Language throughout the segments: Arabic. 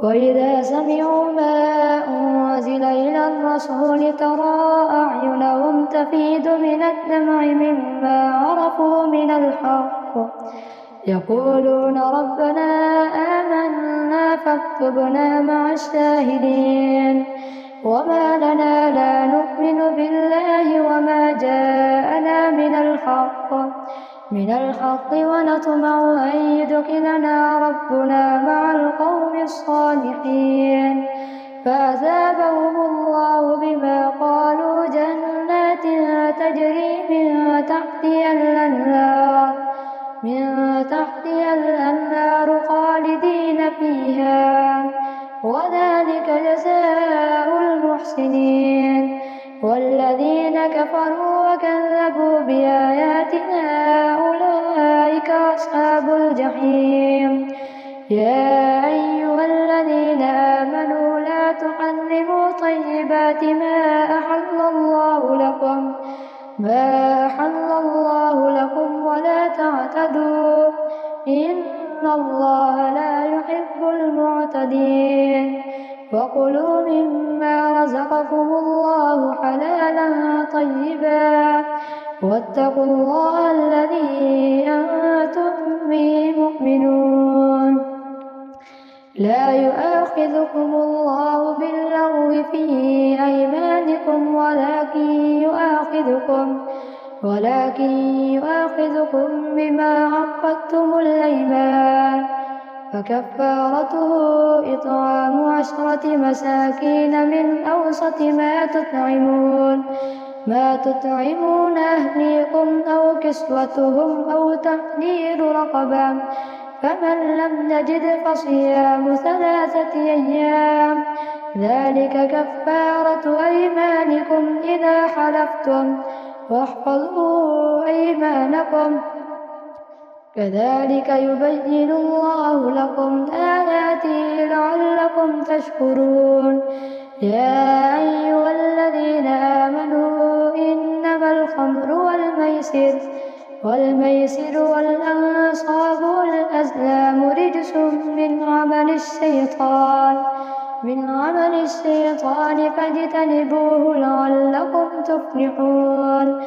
وإذا سمعوا ما أنزل إلى الرسول ترى أعينهم تفيض من الدمع مما عرفوا من الحق يقولون ربنا آمنا فاكتبنا مع الشاهدين وما لنا لا نؤمن بالله وما جاءنا من الحق ونطمع أن يدخلنا ربنا مع القوم الصالحين فأثابهم الله بما قالوا جنات تجري من تحتها الأنهار خالدين فيها وذلك جزاء المحسنين والذين كفروا وكذبوا بآياتنا أولئك أصحاب الجحيم يا أيها الذين آمنوا لا تحرموا طيبات ما أحل الله لكم ولا تعتدوا إن الله لا يحب المعتدين وكلوا مما رزقكم الله حلالا طيبا واتقوا الله الذي أنتم به مؤمنون لا يؤاخذكم الله باللغو في أيمانكم ولكن يؤاخذكم بما عقدتم الأيمان فكفارته إطعام 10 مساكين من أوسط ما تطعمون أهليكم أو كسوتهم أو تحرير رقبة فمن لم يجد فصيام 3 أيام ذلك كفارة أيمانكم إذا حلفتم واحفظوا أيمانكم كذلك يبين الله لكم آياته لعلكم تشكرون يا أيها الذين آمنوا إنما الخمر والميسر والأنصاب والأزلام رجس من عمل الشيطان فاجتنبوه لعلكم تفلحون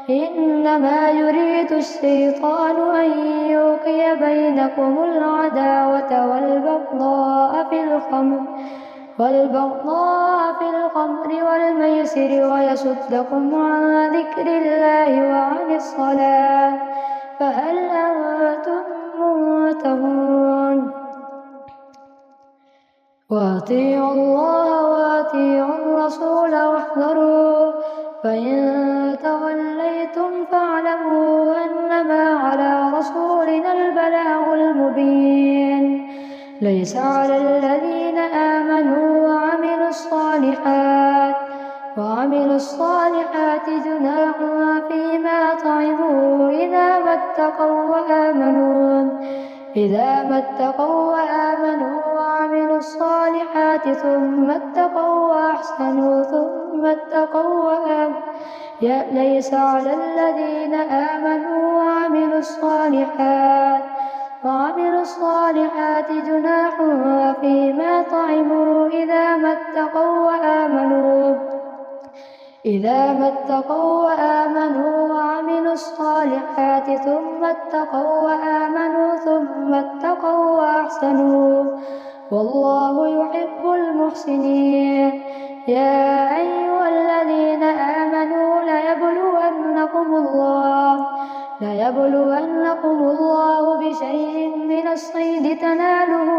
إنما يريد الشيطان أن يوقع بينكم العداوة والبغضاء في الخمر والميسر ويصدكم عن ذكر الله وعن الصلاة فهل أنتم منتهون وأطيعوا الله وأطيعوا الرسول واحذروا فإن توليتم فاعلموا أنما على رسولنا البلاغ المبين ليس على الذين آمنوا وعملوا الصالحات جناح فيما طعموا إذا ما اتقوا وآمنوا وعملوا الصالحات ثم اتقوا وأحسنوا ليس على الذين آمنوا وعملوا الصالحات جناح فيما طعموا إذا ما اتقوا وآمنوا وعملوا الصالحات ثم اتقوا وأحسنوا والله يحب المحسنين يا أيها الذين آمنوا ليبلونكم الله بشيء من الصيد تناله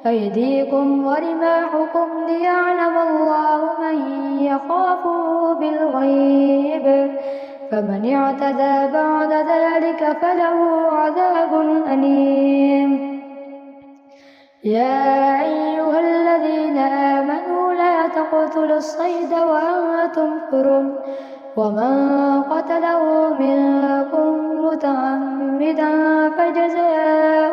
أيديكم ورماحكم ليعلم الله من يخافه بالغيب فمن اعتدى بعد ذلك فله عذاب أليم يا أيها الذين آمنوا لا تقتلوا الصيد وأنتم حرم ومن قتله منكم متعمدا فجزاء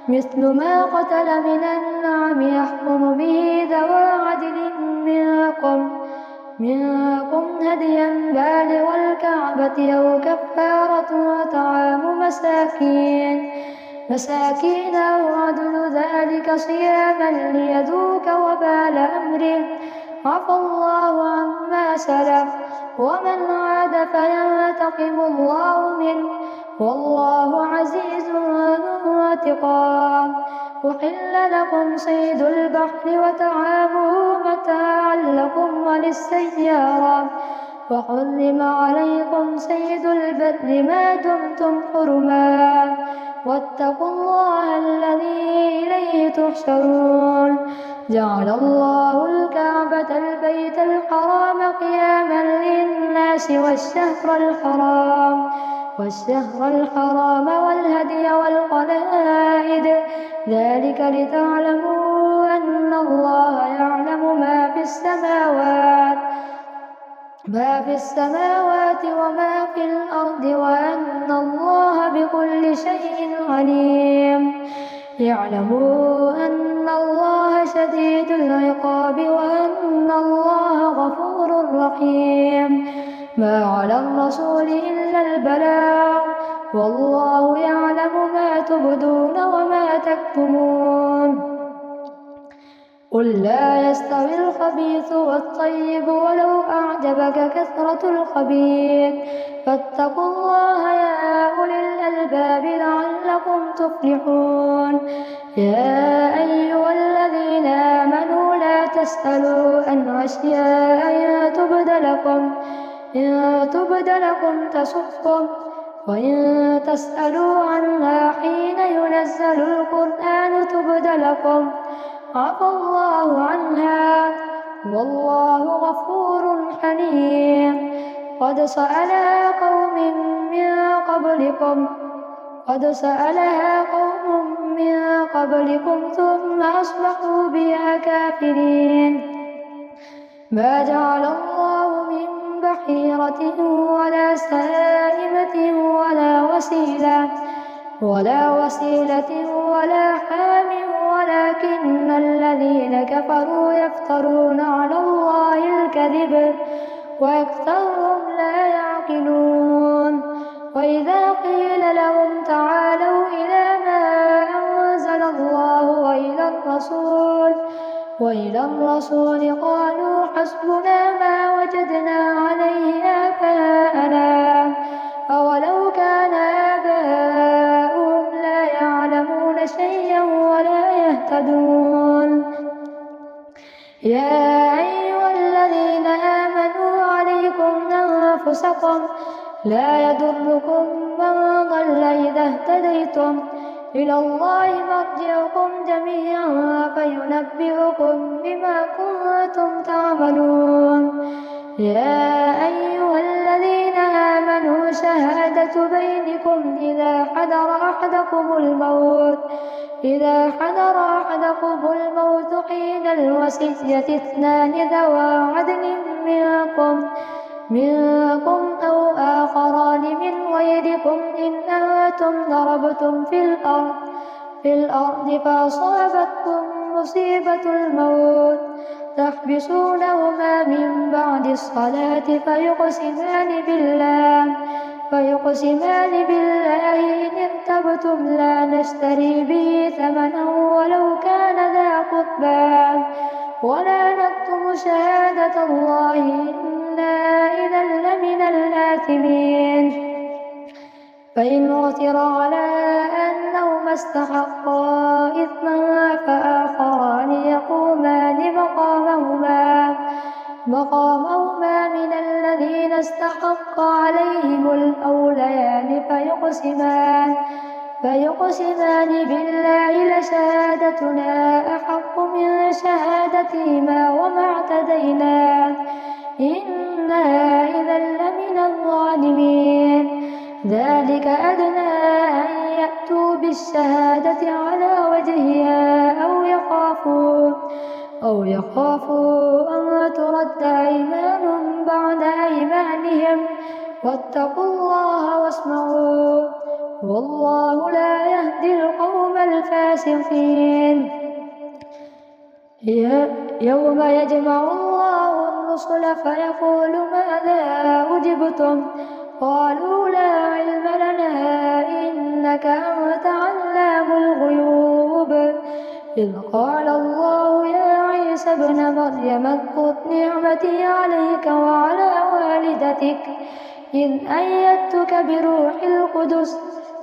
مثل ما قتل من النعم يحكم به ذوى عدل منكم هديا بالغ الكعبة أو كفارة طعام مساكين مساكين أو عدل ذلك صياما ليذوق وبال أمره. عفى الله عما سلف ومن عاد فينتقم الله منه والله عزيز ذو انتقام. أحل لكم صيد البحر وطعامه متاعا لكم وللسيارة وحرم عليكم صيد البر ما دمتم حرما واتقوا الله الذي إليه تحشرون. جعل الله الكعبة البيت الحرام قياما للناس والشهر الحرام والهدي والقلائد ذلك لتعلموا أن الله يعلم ما في السماوات وما في الأرض وأن الله بكل شيء عليم. اعلموا أن الله شديد العقاب وأن الله غفور رحيم. ما على الرسول إلا البلاغ والله يعلم ما تبدون وما تكتمون. قل لا يستوي الخبيث والطيب ولو أعجبك كثرة الخبيث فاتقوا الله يا أولي الألباب لعلكم تفلحون. يا أيها الذين آمنوا لا تسألوا عن أشياء إن تبد لكم تسؤكم وإن تسألوا عنها حين ينزل القرآن تبد لكم عفى الله عنها والله غفور حليم. قد سألها قوم من قبلكم ثم أصبحوا بها كافرين. ما جعل الله من بحيرة ولا سائمة ولا وسيلة ولا حام ولكن الذين كفروا يفترون على الله الكذب وأكثرهم لا يعقلون. وإذا قيل لهم تعالوا إلى ما أنزل الله وإلى الرسول قالوا حسبنا ما وجدنا عليه آباءنا أولو كان آباؤهم لا يعلمون شيئا ولا يهتدون. يا أيها الذين آمنوا عليكم أنفسكم لا يضركم من ضل إذا اهتديتم إلى الله مرجعكم جميعا فينبئكم بما كنتم تعملون. يا أيها الذين آمنوا شهادة بينكم إذا حضر أحدكم الموت حين الوصية اثنان ذوى عدل منكم أو آخران من غيركم إن أنتم ضربتم في الأرض فأصابتكم مصيبة الموت تحبسونهما من بعد الصلاة فيقسمان بالله إن ارتبتم لا نشتري به ثمنا ولو كان ذا قربى ولا نكتم شهادة الله إنا إذا لمن الآثمين. فإن عثر على أنهما استحقا إثما فآخران يقومان مقامهما من الذين استحق عليهم الأوليان فيقسمان بالله لشهادتنا أحق من شهادتهما وما اعتدينا إنا إذا لمن الظالمين. ذلك أدنى أن يأتوا بالشهادة على وجهها أو يخافوا أن ترد أيمان بعد أيمانهم واتقوا الله واسمعوا والله لا يهدي القوم الفاسقين. يوم يجمع الله الرسل فيقول ماذا أجبتم قالوا لا علم لنا إنك أنت علام علام الغيوب. إذ قال الله يا عيسى ابن مريم اذكر نعمتي عليك وعلى والدتك إذ أيدتك بروح القدس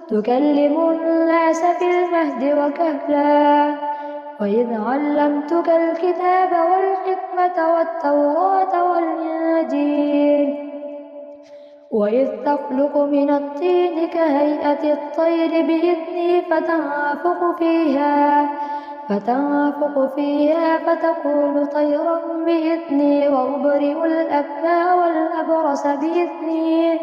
تكلم الناس في المهد وكهلا وإذ علمتك الكتاب والحكمة والتوراة والإنجيل وإذ تخلق من الطين كهيئة الطير بإذني فتنفخ فيها فتكون طيرا بإذني وأبرئ الأكمى والأبرص بإذني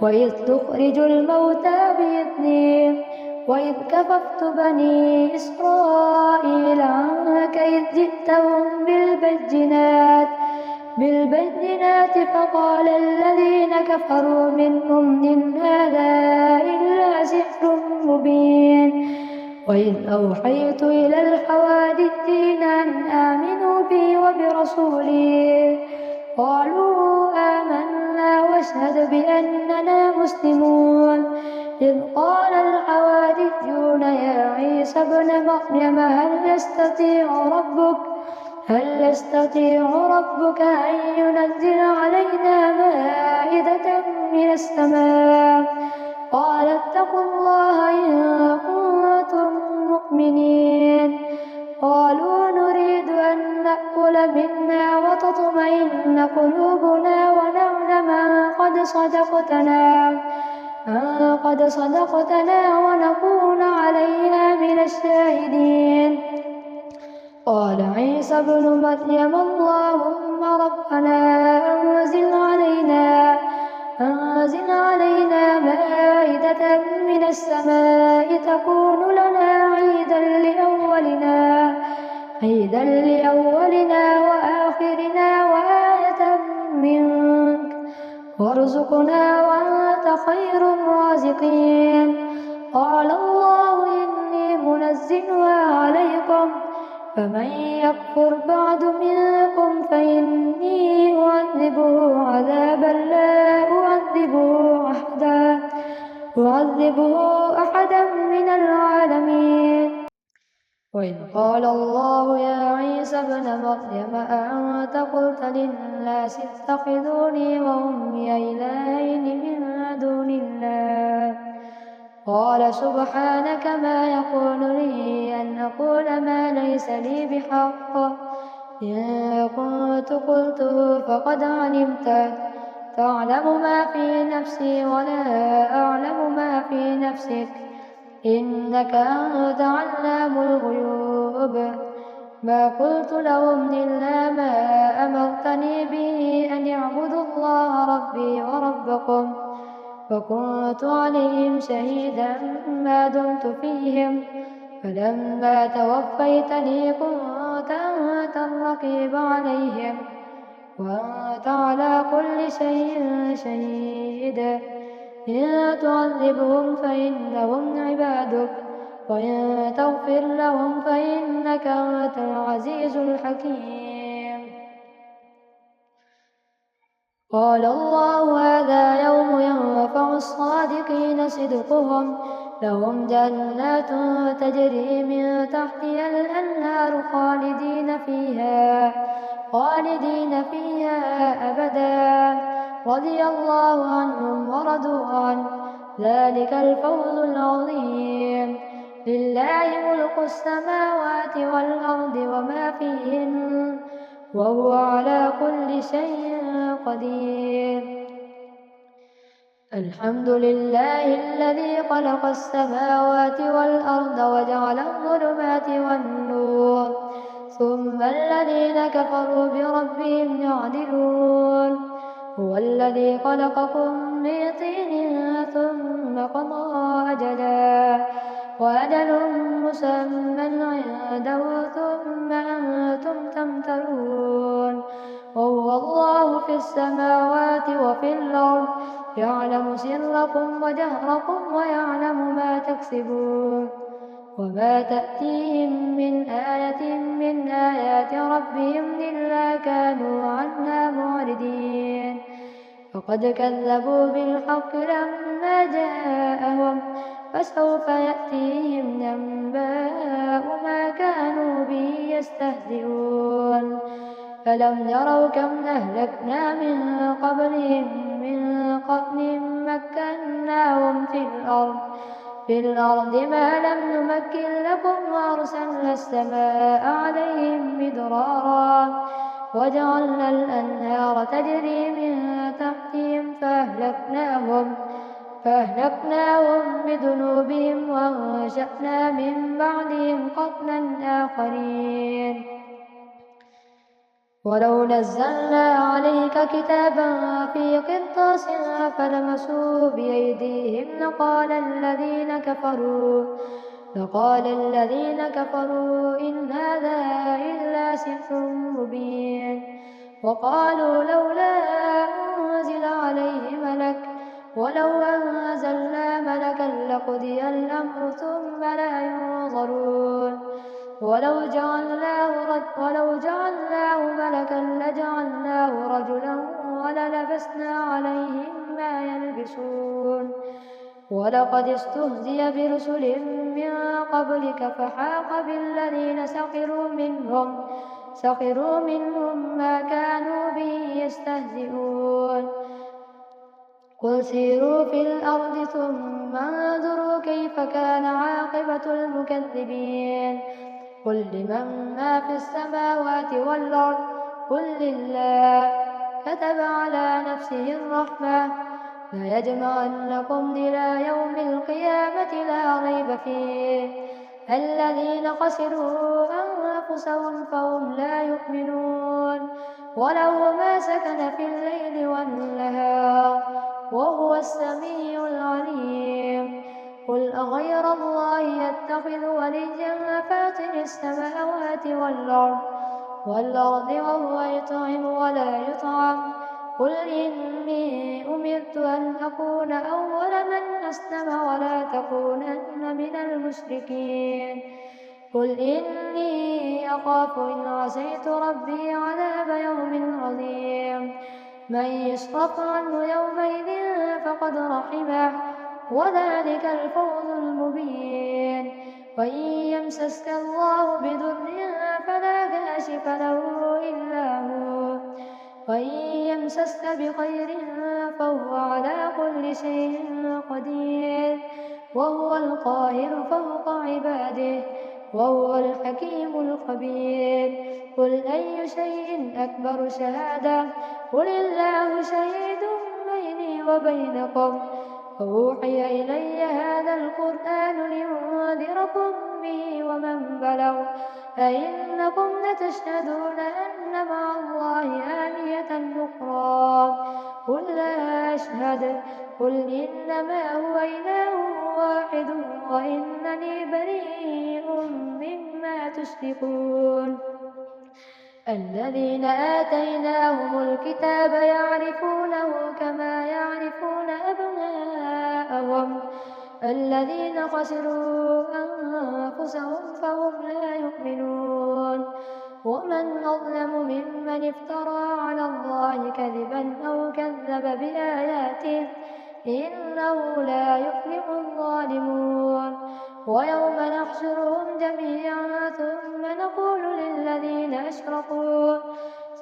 وإذ تخرج الموتى بإذني وإذ كففت بني إسرائيل عنك إذ جئتهم بالبينات فقال الذين كفروا منهم إن هذا إلا سحر مبين. وإذ أوحيت إلى الحواريين أن آمنوا بي وبرسولي قالوا آمنا واشهد بأننا مسلمون. إذ قال الحواريون يا عيسى ابن مريم هل يستطيع ربك أن ينزل علينا مائدة من السماء؟ قال اتقوا الله إن كنتم مؤمنين. قالوا نريد أن نأكل منها وتطمئن قلوبنا ونعلم أن قد صدقتنا ونكون عليها من الشاهدين. قال عيسى ابن مريم اللهم ربنا أنزل علينا مائدة من السماء تكون لنا عيدا لأولنا وآخرنا وآية منك وارزقنا وأنت خير الرازقين. قال الله إني منزلها عليكم فمن يكفر بعد منكم فإني أعذبه عذابا لا أعذبه أحدا من العالمين. وإذ قال الله يا عيسى ابن مريم أأنت قلت للناس اتخذوني وأمي إلهين من دون الله؟ قال سبحانك ما يكون لي أن أقول ما ليس لي بحق إن كنت قلته فقد علمته تعلم ما في نفسي ولا أعلم ما في نفسك إنك أنت علام الغيوب. ما قلت لهم إلا ما أمرتني به أن اعبدوا الله ربي وربكم وكنت عليهم شهيدا ما دمت فيهم فلما توفيتني كنت أنت الرقيب عليهم وأنت على كل شيء شهيد. إن تعذبهم فإنهم عبادك وإن تغفر لهم فإنك أنت العزيز الحكيم. قال الله هذا يوم ينفع الصادقين صدقهم لهم جنات تجري من تحتها الأنهار خالدين فيها أبدا رضي الله عنهم ورضوا عنه ذلك الفوز العظيم. لله ملك السماوات والأرض وما فيهن وهو على كل شيء قدير. الحمد لله الذي خلق السماوات والأرض وجعل الظلمات والنور ثم الذين كفروا بربهم يعدلون. هو الذي خلقكم من طين ثم قضى أجلا وأجل مسمى عنده ثم أنتم تمترون. وهو الله في السماوات وفي الأرض يعلم سركم وجهركم ويعلم ما تكسبون. وما تأتيهم من آية من آيات ربهم إلا كانوا عنها معرضين. فقد كذبوا بالحق لما جاءهم فسوف يأتيهم أنباء ما كانوا به يستهزئون ألم يروا كم أهلكنا من قبلهم من قرن مكناهم في الأرض ما لم نمكن لكم وأرسلنا السماء عليهم مدرارا وجعلنا الأنهار تجري من تحتهم فأهلكناهم بذنوبهم وأنشأنا من بعدهم قرنا آخرين ولو نزلنا عليك كتابا في قرطاس فلمسوه بأيديهم لقال الذين كفروا إن هذا إلا سحر مبين وقالوا لولا أنزل عليه ملك ولو أنزلنا ملكا لقضي الأمر ثم لا ينظرون ولو جعلناه ملكا لجعلناه رجلا وللبسنا عليهم ما يلبسون ولقد استهزئ برسل من قبلك فحاق بالذين سخروا منهم ما كانوا به يستهزئون قل سيروا في الأرض ثم انظروا كيف كان عاقبة المكذبين قل لمن ما في السماوات والأرض قل لله كتب على نفسه الرحمة ليجمعنكم إلى يوم القيامة لا ريب فيه الذين خسروا أنفسهم فهم لا يؤمنون وله ما سكن في الليل والنهار وهو السميع العليم قل أغير الله يتخذ وليا فاطر السماوات والأرض وهو يطعم ولا يطعم قل إني أمرت أن أكون أول من أسلم ولا تكونن من المشركين قل إني أخاف إن عصيت ربي عذاب يوم عظيم من يصرف عنه يومئذ فقد رحمه وذلك الفوز المبين وإن يمسسك الله بضر فلا كاشف له إلا هو وإن يمسسك بخير فهو على كل شيء قدير وهو القاهر فوق عباده وهو الحكيم الخبير قل أي شيء أكبر شهادة قل الله شهيد بيني وبينكم فأوحي إلي هذا القرآن لينذركم به ومن بلغ أئنكم لتشهدون أن مع الله آلهة أخرى قل لا أشهد قل إنما هو إله واحد وإنني بريء مما تشركون الذين آتيناهم الكتاب يعرفونه كما يعرفون أبناءهم الذين خسروا أنفسهم فهم لا يؤمنون ومن أظلم ممن افترى على الله كذبا أو كذب بآياته إنه لا يفلح الظالمون ويوم نحشرهم جميعا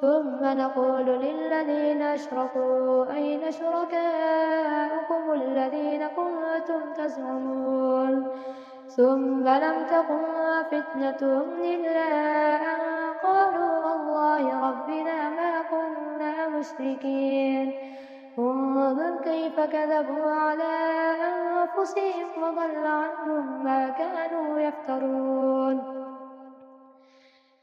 ثم نقول للذين أشركوا أين شركاؤكم الذين كنتم تزعمون ثم لم تكن فتنتهم إلا أن قالوا والله ربنا ما كنا مشركين انظر كيف كذبوا على أنفسهم وضل عنهم ما كانوا يفترون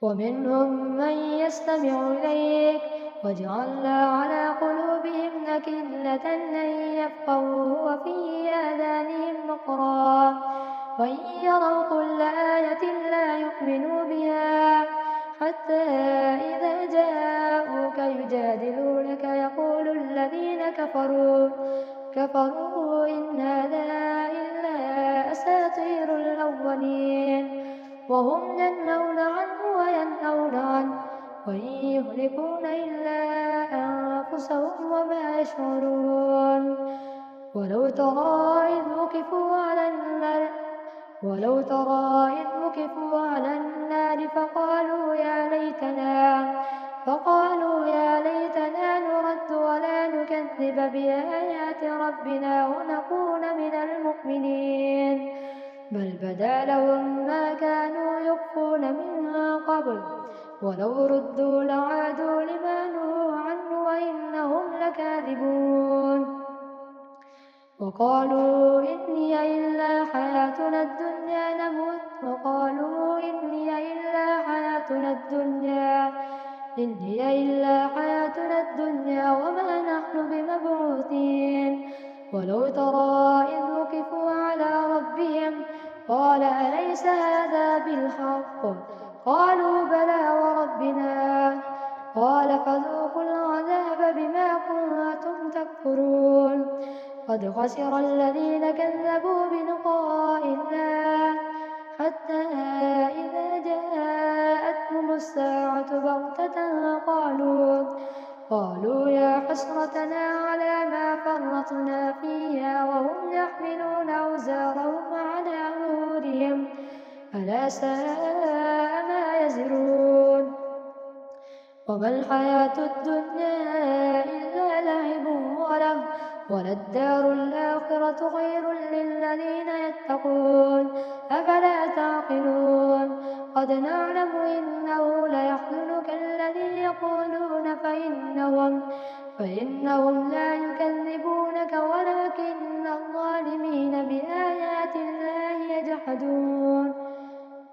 ومنهم من يستمع إليك وجعلنا على قلوبهم أكنة أن يفقهوا وفي آذانهم وقرا وإن يروا كل آية لا يؤمنوا بها حتى إذا جاءوك يجادلونك يقول الذين كفروا إن هذا إلا أساطير الأولين وهم ينهون عنه وينأون عنه وإن يهلكون إلا أنفسهم وما يشعرون ولو ترى إذ وقفوا على النار فقالوا يا ليتنا نرد ولا نكذب بآيات ربنا ونكون من المؤمنين بل بدا لهم ما كانوا يخفون من قبل ولو ردوا لعادوا لما نهوا عنه وإنهم لكاذبون وقالوا إن هي إلا حياتنا الدنيا وما نحن بمبعوثين ولو ترى إذ وقفوا على ربهم قال أليس هذا بالحق قالوا بلى وربنا قال فذوقوا العذاب بما كنتم تكفرون قد خسر الذين كذبوا بلقاء الله حتى إذا جاءتهم الساعة بغتة قالوا يا حسرتنا على ما فرطنا فيها وهم يحملون أوزارهم على ظهورهم ألا ساء ما يزرون وما الحياة الدنيا إلا لعب وله وللدار الآخرة خير للذين يتقون أفلا تعقلون قد نعلم إنه ليحزنك الذي يقولون فإنهم لا يكذبونك ولكن الظالمين بآيات الله يجحدون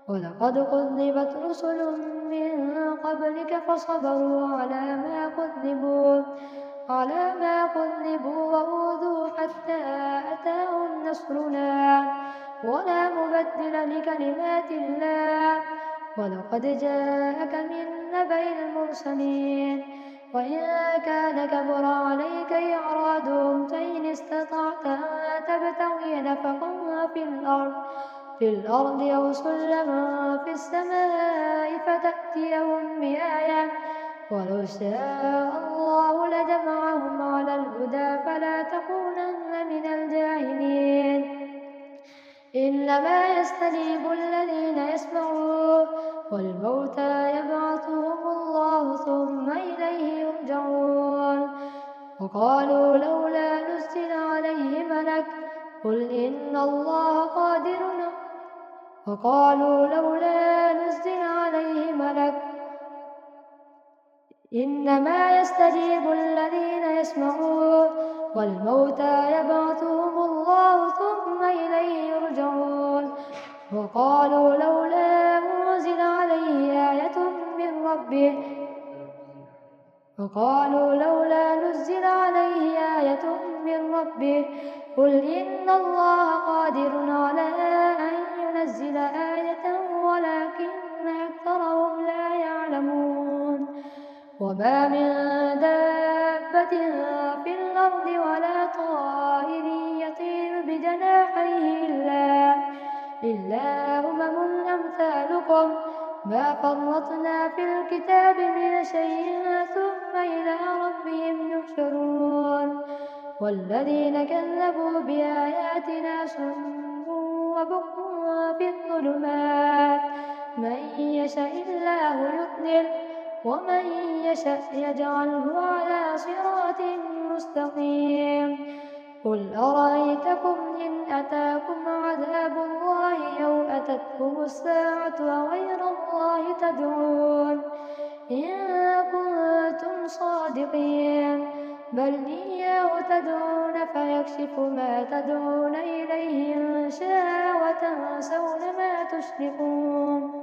ولقد كذبت رسل من قبلك فصبروا على ما كذبوا وأوذوا حتى أتاهم نصرنا ولا مبدل لكلمات الله ولقد جاءك من نبأ المرسلين وإن كان كبر عليك إعراضهم فإن استطعت أن تبتغي نفقا في الأرض أو سلما في السماء فتأتيهم بآية ولو شاء الله لجمعهم على الهدى فلا تكونن من الجاهلين إنما يستجيب الذين يسمعون والموتى يبعثهم الله ثم إليه يرجعون وقالوا لولا نزل عليه ملك قل إن الله قادر إنما يستجيب الذين يسمعون والموتى يبعثهم الله ثم إليه يرجعون وقالوا لولا نزل عليه آية من ربه قل إن الله قادر على أن ينزل آية ولكن أكثرهم لا يعلمون وما من دابة في الأرض ولا طائر يطير بجناحيه إلا أمم أمثالكم ما فرطنا في الكتاب من شيء ثم إلى ربهم يحشرون والذين كذبوا بآياتنا صم وبكم في الظلمات من يشاء الله يضلل ومن يشاء يجعله على صراط مستقيم قل أرأيتكم إن أتاكم عذاب الله أو أتتكم الساعة أغير الله تدعون إن كنتم صادقين بل إياه تدعون فيكشف ما تدعون إليه إن شاء وتنسون ما تشركون